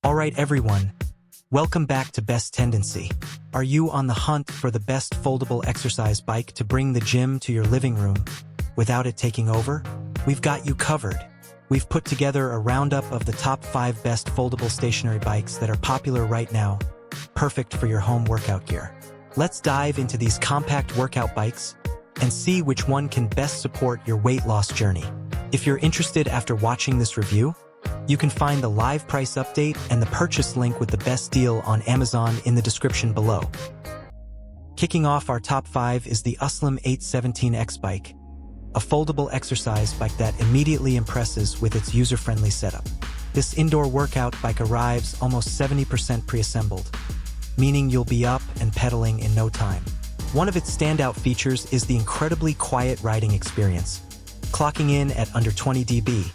Alright everyone, welcome back to Best Tendency. Are you on the hunt for the best foldable exercise bike to bring the gym to your living room without it taking over? We've got you covered. We've put together a roundup of the top 5 best foldable stationary bikes that are popular right now, perfect for your home workout gear. Let's dive into these compact workout bikes and see which one can best support your weight loss journey. If you're interested after watching this review, you can find the live price update and the purchase link with the best deal on Amazon in the description below. Kicking off our top 5 is the Uslim 817X bike, a foldable exercise bike that immediately impresses with its user-friendly setup. This indoor workout bike arrives almost 70% pre-assembled, meaning you'll be up and pedaling in no time. One of its standout features is the incredibly quiet riding experience, clocking in at under 20 dB,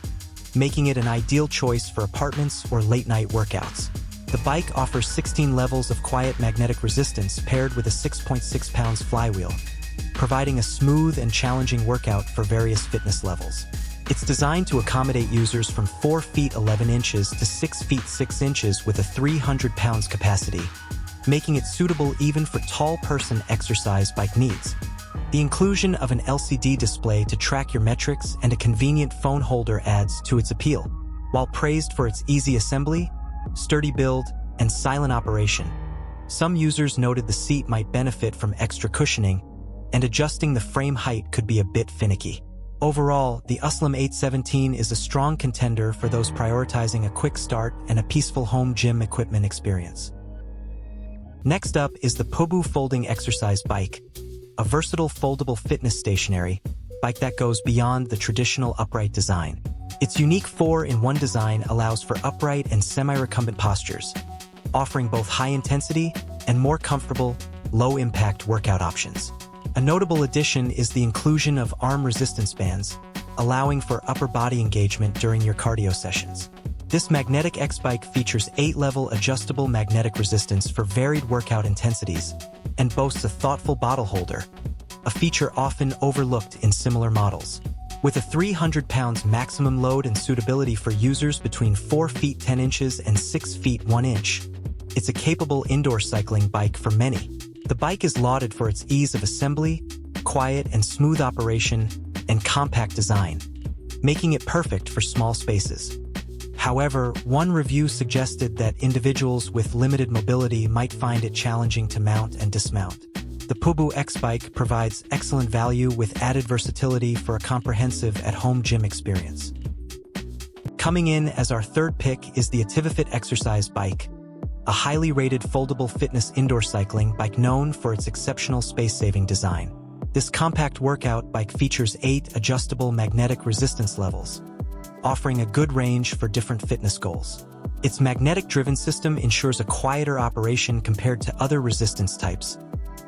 making it an ideal choice for apartments or late-night workouts. The bike offers 16 levels of quiet magnetic resistance paired with a 6.6 pounds flywheel, providing a smooth and challenging workout for various fitness levels. It's designed to accommodate users from 4 feet 11 inches to 6 feet 6 inches with a 300 pounds capacity, making it suitable even for tall person exercise bike needs. The inclusion of an LCD display to track your metrics and a convenient phone holder adds to its appeal. While praised for its easy assembly, sturdy build, and silent operation, some users noted the seat might benefit from extra cushioning, and adjusting the frame height could be a bit finicky. Overall, the Uslim 817 is a strong contender for those prioritizing a quick start and a peaceful home gym equipment experience. Next up is the Foldable folding exercise bike, a versatile foldable fitness stationary bike that goes beyond the traditional upright design. Its unique 4-in-1 design allows for upright and semi-recumbent postures, offering both high-intensity and more comfortable, low-impact workout options. A notable addition is the inclusion of arm resistance bands, allowing for upper body engagement during your cardio sessions. This magnetic X-bike features 8-level adjustable magnetic resistance for varied workout intensities and boasts a thoughtful bottle holder, a feature often overlooked in similar models. With a 300 pounds maximum load and suitability for users between 4 feet 10 inches and 6 feet 1 inch, it's a capable indoor cycling bike for many. The bike is lauded for its ease of assembly, quiet and smooth operation, and compact design, making it perfect for small spaces. However, one review suggested that individuals with limited mobility might find it challenging to mount and dismount. The Foldable X bike provides excellent value with added versatility for a comprehensive at-home gym experience. Coming in as our third pick is the Activifit exercise bike, a highly rated foldable fitness indoor cycling bike known for its exceptional space-saving design. This compact workout bike features 8 adjustable magnetic resistance levels, offering a good range for different fitness goals. Its magnetic-driven system ensures a quieter operation compared to other resistance types,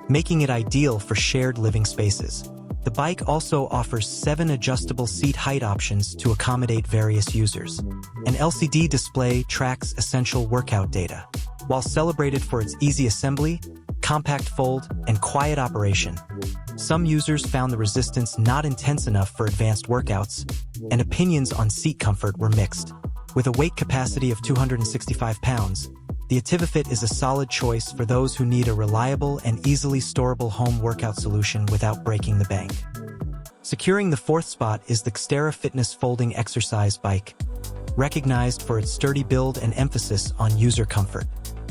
making it ideal for shared living spaces. The bike also offers 7 adjustable seat height options to accommodate various users. An LCD display tracks essential workout data. While celebrated for its easy assembly, compact fold, and quiet operation, some users found the resistance not intense enough for advanced workouts, and opinions on seat comfort were mixed. With a weight capacity of 265 pounds, the Activifit is a solid choice for those who need a reliable and easily storable home workout solution without breaking the bank. Securing the 4th spot is the Xterra Fitness folding exercise bike, recognized for its sturdy build and emphasis on user comfort.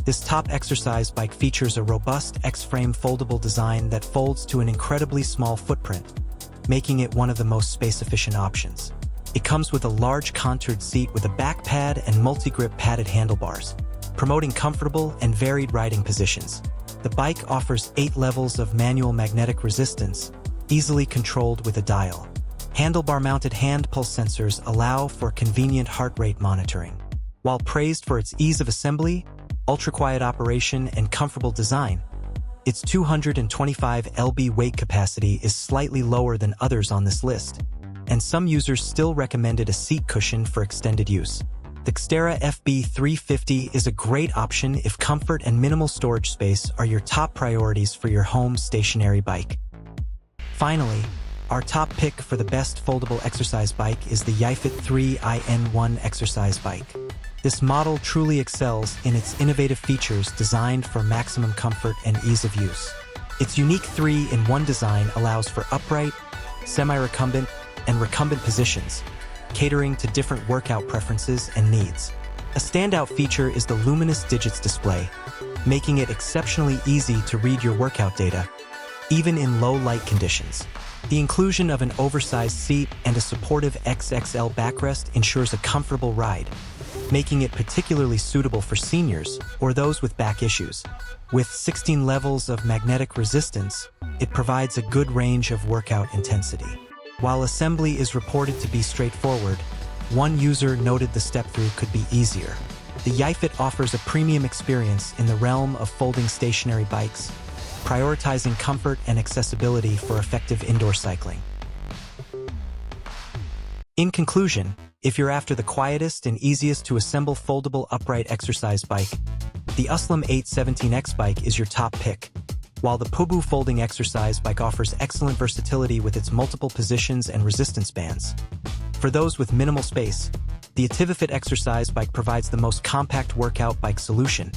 This top exercise bike features a robust X-frame foldable design that folds to an incredibly small footprint, making it one of the most space-efficient options. It comes with a large contoured seat with a back pad and multi-grip padded handlebars, promoting comfortable and varied riding positions. The bike offers 8 levels of manual magnetic resistance, easily controlled with a dial. Handlebar-mounted hand pulse sensors allow for convenient heart rate monitoring. While praised for its ease of assembly, ultra-quiet operation, and comfortable design, its 225 lb weight capacity is slightly lower than others on this list, and some users still recommended a seat cushion for extended use. The Xterra FB350 is a great option if comfort and minimal storage space are your top priorities for your home stationary bike. Finally, our top pick for the best foldable exercise bike is the YFit 3 IN1 exercise bike. This model truly excels in its innovative features designed for maximum comfort and ease of use. Its unique 3-in-1 design allows for upright, semi-recumbent, and recumbent positions, catering to different workout preferences and needs. A standout feature is the luminous digits display, making it exceptionally easy to read your workout data, even in low light conditions. The inclusion of an oversized seat and a supportive XXL backrest ensures a comfortable ride, making it particularly suitable for seniors or those with back issues. With 16 levels of magnetic resistance, it provides a good range of workout intensity. While assembly is reported to be straightforward, one user noted the step-through could be easier. The YiFit offers a premium experience in the realm of folding stationary bikes, prioritizing comfort and accessibility for effective indoor cycling. In conclusion, if you're after the quietest and easiest to assemble foldable upright exercise bike, the Uslam 817X bike is your top pick. While the Pubu folding exercise bike offers excellent versatility with its multiple positions and resistance bands. For those with minimal space, the Ativifit exercise bike provides the most compact workout bike solution.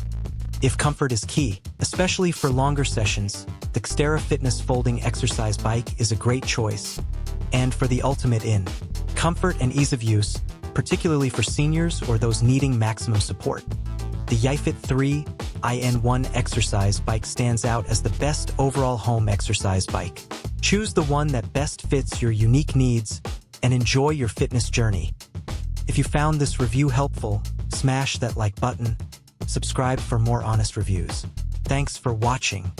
If comfort is key, especially for longer sessions, the Xterra Fitness folding exercise bike is a great choice. And for the ultimate in comfort and ease of use, particularly for seniors or those needing maximum support, the YiFit 3-in-1 exercise bike stands out as the best overall home exercise bike. Choose the one that best fits your unique needs and enjoy your fitness journey. If you found this review helpful, smash that like button, subscribe for more honest reviews. Thanks for watching.